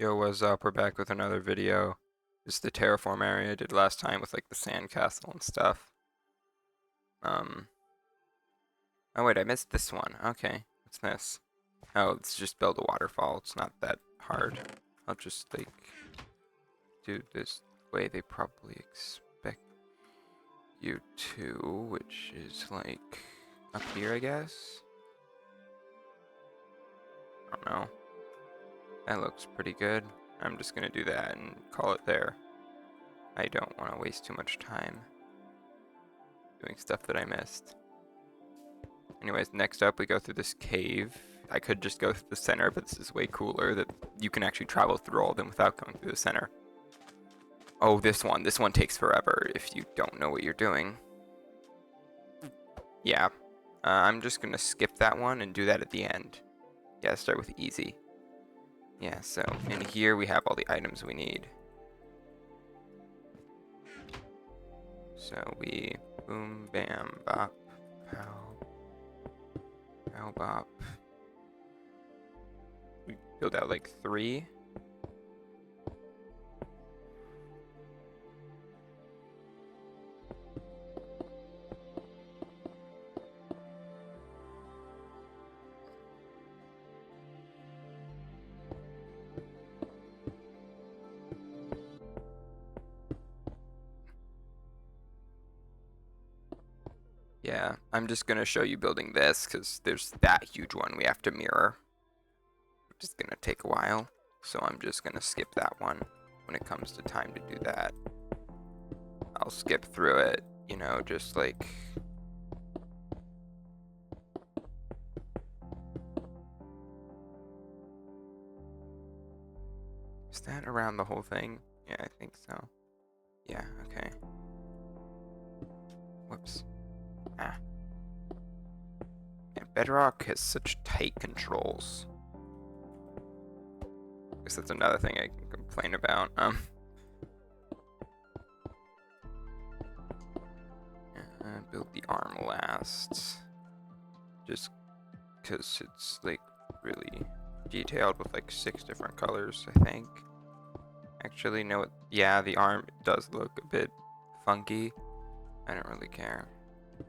Yo, what's up? We're back with another video. This is the terraform area I did last time with like the sandcastle and stuff. Um, oh wait, I missed this one. Okay, what's this? Oh, let's just build a waterfall. It's not that hard. I'll just like do this way they probably expect you to, which is like up here, I guess. I don't know. That looks pretty good. I'm just gonna do that and call it there. I don't want to waste too much time doing stuff that I missed. Anyways, next up we go through this cave. I could just go through the center, but this is way cooler that you can actually travel through all of them without going through the center. Oh, this one. This one takes forever if you don't know what you're doing. Yeah. I'm just gonna skip that one and do that at the end. Yeah, start with easy. Yeah, so in here we have all the items we need. So we boom, bam, bop, pow, pow, bop. We build out like 3. Yeah, I'm just gonna show you building this because there's that huge one we have to mirror, which is gonna take a while. So I'm just gonna skip that one when it comes to time to do that. I'll skip through it, you know, just like... Is that around the whole thing? Yeah, I think so. Yeah, okay. Whoops. Ah. Yeah, Bedrock has such tight controls. I guess that's another thing I can complain about. Build the arm last. Just because it's like really detailed with like 6 different colors, I think. Actually, no, yeah, the arm does look a bit funky. I don't really care.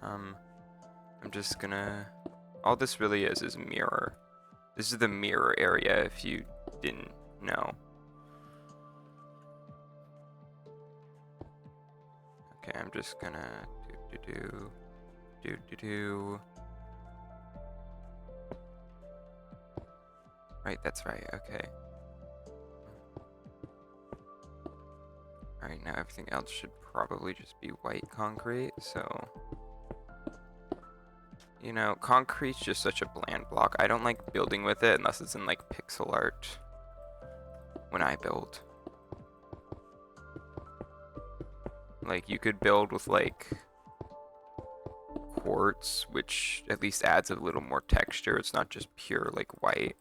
I'm just gonna... All this really is mirror. This is the mirror area if you didn't know. Okay, I'm just gonna do. Right, that's right, okay. Alright, now everything else should probably just be white concrete, so... You know, concrete's just such a bland block. I don't like building with it unless it's in like pixel art when I build. Like, you could build with like quartz, which at least adds a little more texture. It's not just pure like white.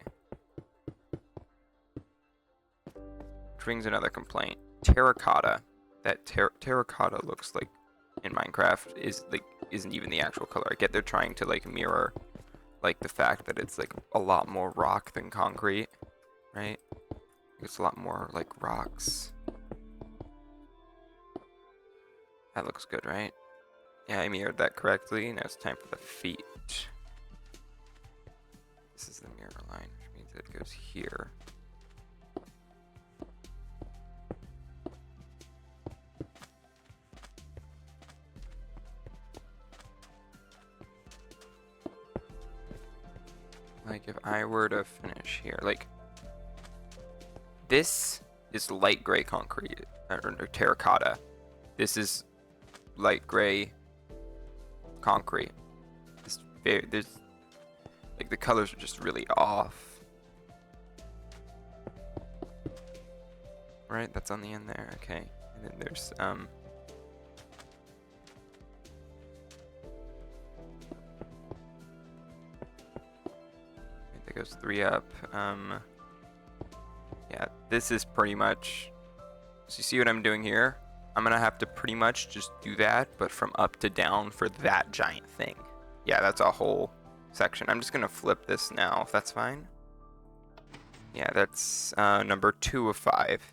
Which brings another complaint. Terracotta. That terracotta looks like in Minecraft isn't even the actual color. I get they're trying to like mirror like the fact that it's like a lot more rock than concrete, right? It's a lot more like rocks. That looks good, right? Yeah, I mirrored that correctly. Now it's time for the feet. This is the mirror line, which means it goes here. Like if I were to finish here, like this is light gray concrete or terracotta. This is light gray concrete. There's like the colors are just really off. Right, that's on the end there. Okay, and then there's that goes 3 up. Yeah, this is pretty much. So you see what I'm doing here? I'm gonna have to pretty much just do that, but from up to down for that giant thing. Yeah, that's a whole section. I'm just gonna flip this now, if that's fine. Yeah, that's number 2 of 5.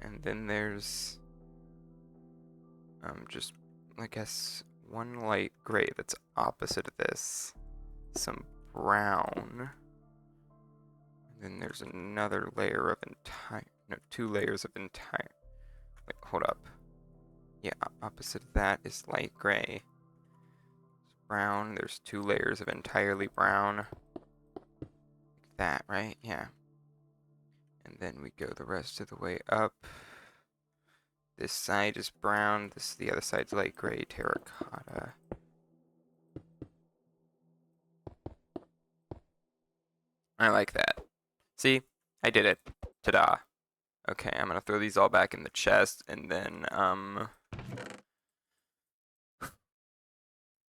And then there's just, I guess, one light gray that's opposite of this. Some brown. And then there's another layer of entire, no, 2 layers of entire. Wait, hold up. Yeah, opposite of that is light gray. It's brown. There's 2 layers of entirely brown. Like that, right? Yeah. And then we go the rest of the way up. This side is brown. The other side's light gray terracotta. I like that. See? I did it. Ta-da. Okay, I'm gonna throw these all back in the chest, and then,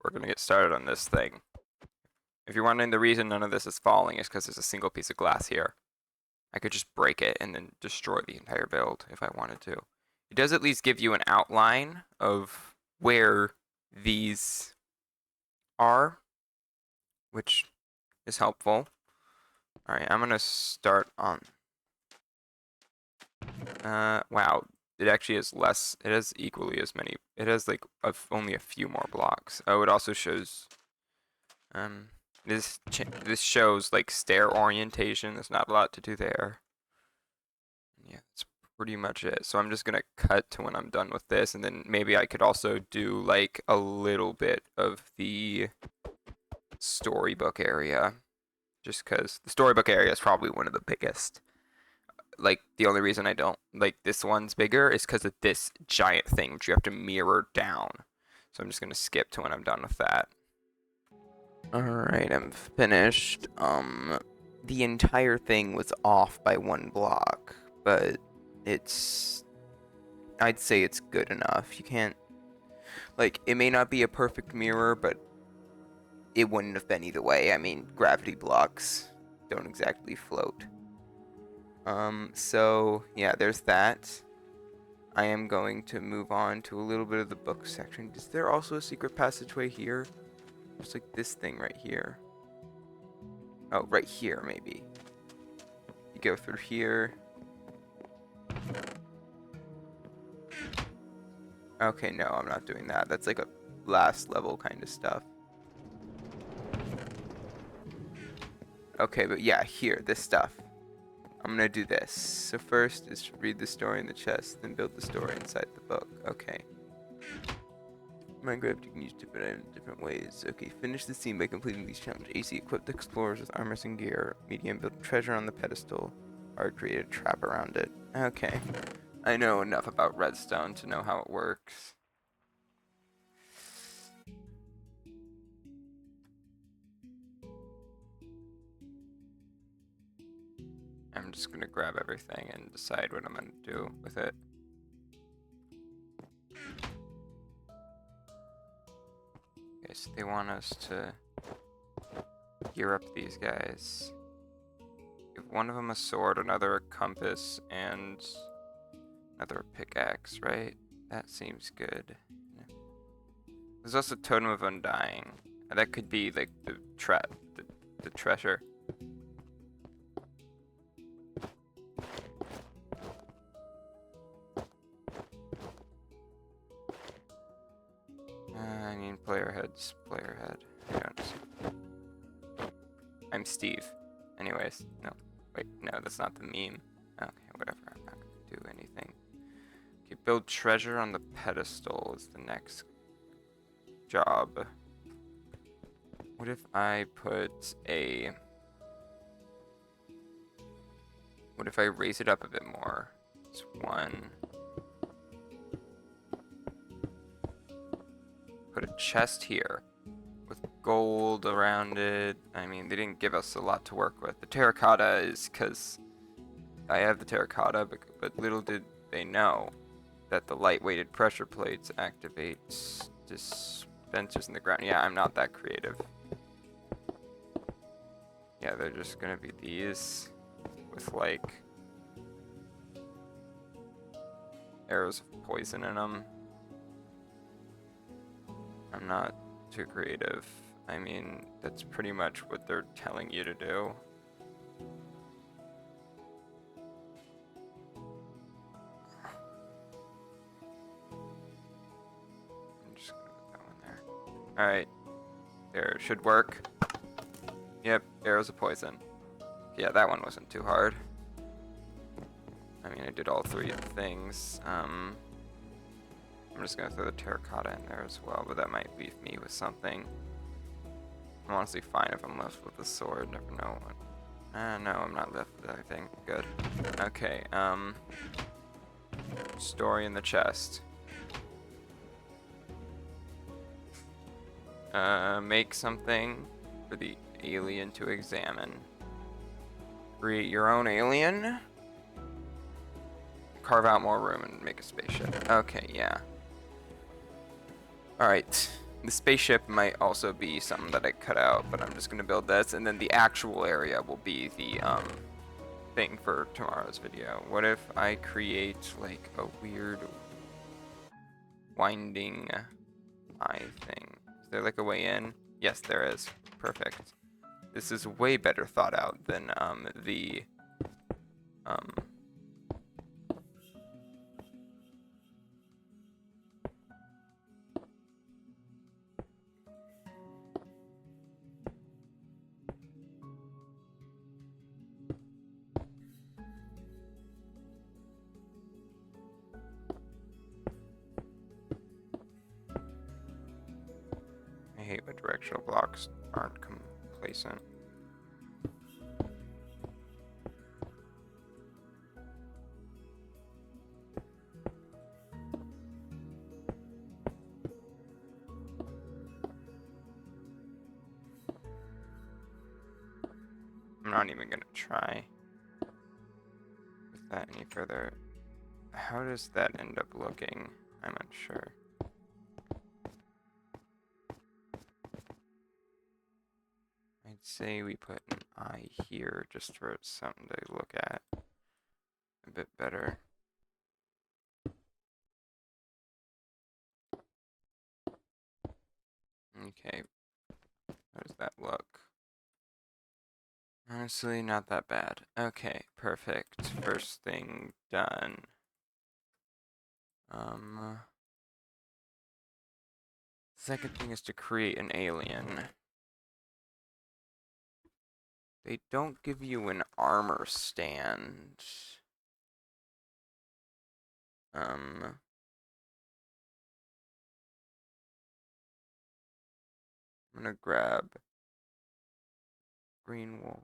we're gonna get started on this thing. If you're wondering the reason none of this is falling, is because there's a single piece of glass here. I could just break it and then destroy the entire build if I wanted to. It does at least give you an outline of where these are, which is helpful. Alright, I'm gonna start on... wow. It actually has less, it has equally as many, it has like only a few more blocks. Oh, it also shows, this shows like stair orientation. There's not a lot to do there. Yeah, that's pretty much it. So I'm just gonna cut to when I'm done with this, and then maybe I could also do like a little bit of the storybook area, just because the storybook area is probably one of the biggest. Like, the only reason I don't like this one's bigger is because of this giant thing which you have to mirror down. So I'm just gonna skip to when I'm done with that. Alright, I'm finished. The entire thing was off by 1 block, but I'd say it's good enough. You can't, like, it may not be a perfect mirror, but it wouldn't have been either way. I mean, gravity blocks don't exactly float. So, yeah, there's that. I am going to move on to a little bit of the book section. Is there also a secret passageway here? There's like this thing right here. Oh, right here, maybe. You go through here. Okay, no, I'm not doing that. That's like a last level kind of stuff. Okay, but yeah, here, this stuff. I'm gonna do this. So first is read the story in the chest, then build the story inside the book. Okay. Minecraft, you can use different items in different ways. Okay, finish the scene by completing these challenges. AC, equip the explorers with armors and gear. Medium, build treasure on the pedestal. Hard, create a trap around it. Okay. I know enough about redstone to know how it works. I'm just gonna grab everything and decide what I'm gonna do with it. Okay, so they want us to gear up these guys. Give one of them a sword, another a compass, and another pickaxe, right? That seems good. There's also Totem of Undying. That could be like the treasure. I mean, player head. I don't. I'm Steve. Anyways, no. Wait, no, that's not the meme. Okay, whatever. I'm not gonna do anything. Okay, build treasure on the pedestal is the next job. What if I put a... What if I raise it up a bit more? It's 1. Put a chest here with gold around it. I mean, they didn't give us a lot to work with. The terracotta is because I have the terracotta, but little did they know that the light-weighted pressure plates activate dispensers in the ground. Yeah, I'm not that creative. Yeah, they're just gonna be these with like arrows of poison in them. I'm not too creative. I mean, that's pretty much what they're telling you to do. I'm just gonna put that one there. Alright. There, should work. Yep, arrows of poison. Yeah, that one wasn't too hard. I mean, I did all three things. I'm just gonna throw the terracotta in there as well, but that might leave me with something. I'm honestly fine if I'm left with the sword, never know what. No, I'm not left with anything. Good. Okay, story in the chest. Make something for the alien to examine. Create your own alien. Carve out more room and make a spaceship. Okay, yeah. Alright. The spaceship might also be something that I cut out, but I'm just gonna build this, and then the actual area will be the, thing for tomorrow's video. What if I create, like, a weird winding eye thing? Is there, like, a way in? Yes, there is. Perfect. This is way better thought out than, I hate when directional blocks aren't complacent. I'm not even gonna try with that any further. How does that end up looking? I'm unsure. I'd say we put an eye here just for something to look at a bit better. Okay, how does that look? Honestly, not that bad. Okay, perfect. First thing done. Second thing is to create an alien. They don't give you an armor stand. I'm gonna grab green wool,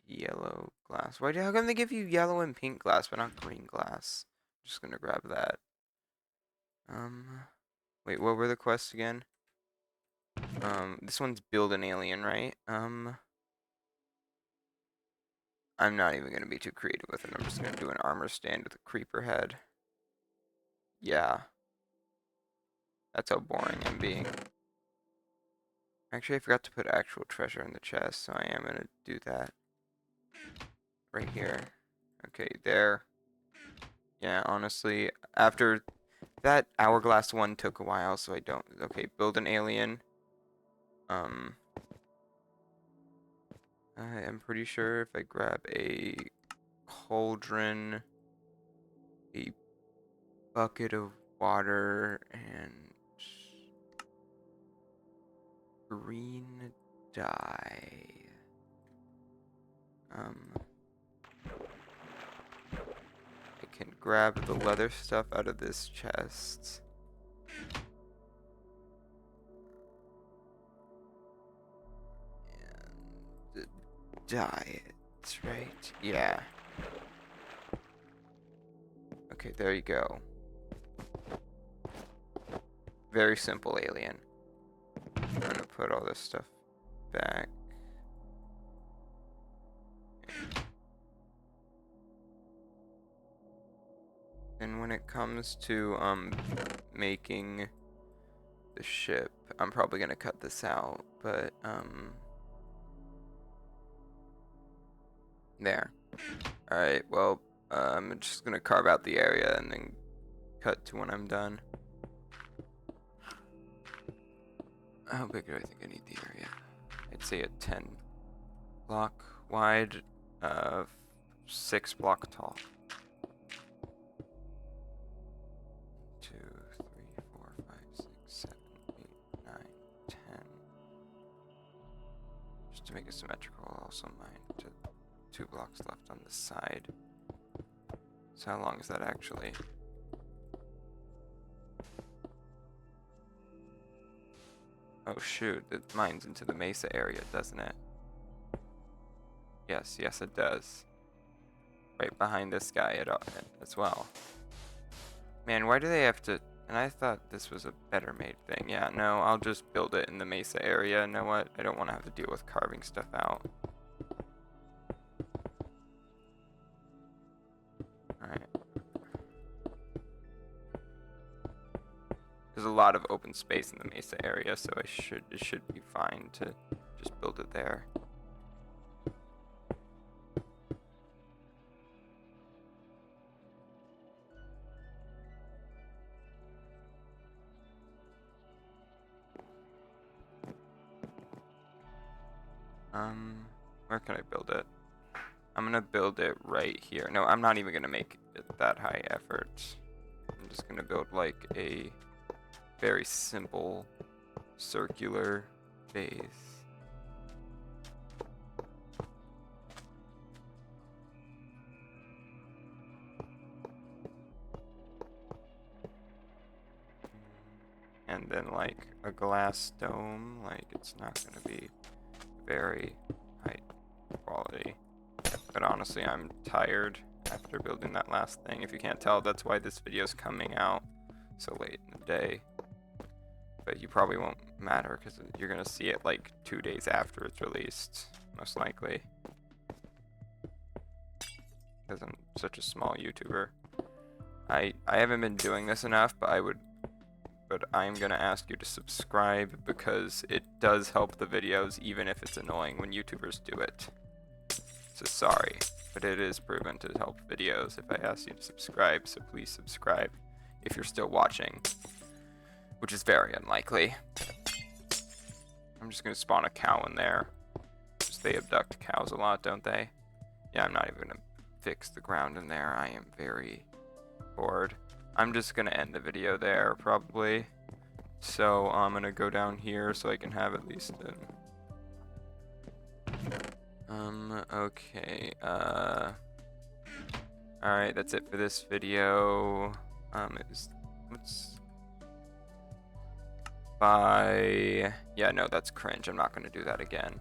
yellow glass. How come they give you yellow and pink glass but not green glass? I'm just gonna grab that. Wait, what were the quests again? This one's build an alien, right? I'm not even gonna be too creative with it. I'm just gonna do an armor stand with a creeper head. Yeah. That's how boring I'm being. Actually, I forgot to put actual treasure in the chest, so I am gonna do that. Right here. Okay, there. Yeah, honestly, after that hourglass one took a while, so I don't. Okay, build an alien. I am pretty sure if I grab a cauldron, a bucket of water, and green dye. I can grab the leather stuff out of this chest. And dye it, right? Yeah. Okay, there you go. Very simple alien. I'm gonna put all this stuff back. And when it comes to making the ship, I'm probably gonna cut this out, but there. Alright, well, I'm just gonna carve out the area and then cut to when I'm done. How big do I think I need the area? let's say a 10 block wide, 6 block tall. 2, 3, 4, 5, 6, 7, 8, 9, 10. Just to make it symmetrical, I'll also mine to 2 blocks left on the side. So how long is that actually? Oh shoot, it mines into the Mesa area, doesn't it? Yes, yes it does. Right behind this guy as well. Man, why do they have to... And I thought this was a better made thing. Yeah, no, I'll just build it in the Mesa area. You know what? I don't want to have to deal with carving stuff out. Alright. There's a lot of open space in the Mesa area, so it should be fine to just build it there. Where can I build it? I'm gonna build it right here. No, I'm not even gonna make it that high effort. I'm just gonna build like a very simple circular base. And then like a glass dome, like it's not gonna be very high quality. But honestly, I'm tired after building that last thing. If you can't tell, that's why this video's coming out so late in the day. But you probably won't matter because you're gonna see it like 2 days after it's released, most likely. Because I'm such a small YouTuber. I haven't been doing this enough, but I'm gonna ask you to subscribe because it does help the videos even if it's annoying when YouTubers do it. So sorry, but it is proven to help videos if I ask you to subscribe, so please subscribe if you're still watching, which is very unlikely. I'm just gonna spawn a cow in there. Because they abduct cows a lot, don't they? Yeah, I'm not even gonna fix the ground in there. I am very bored. I'm just gonna end the video there, probably. So I'm gonna go down here so I can have at least okay, alright, that's it for this video. Bye. Yeah, no, that's cringe. I'm not gonna do that again.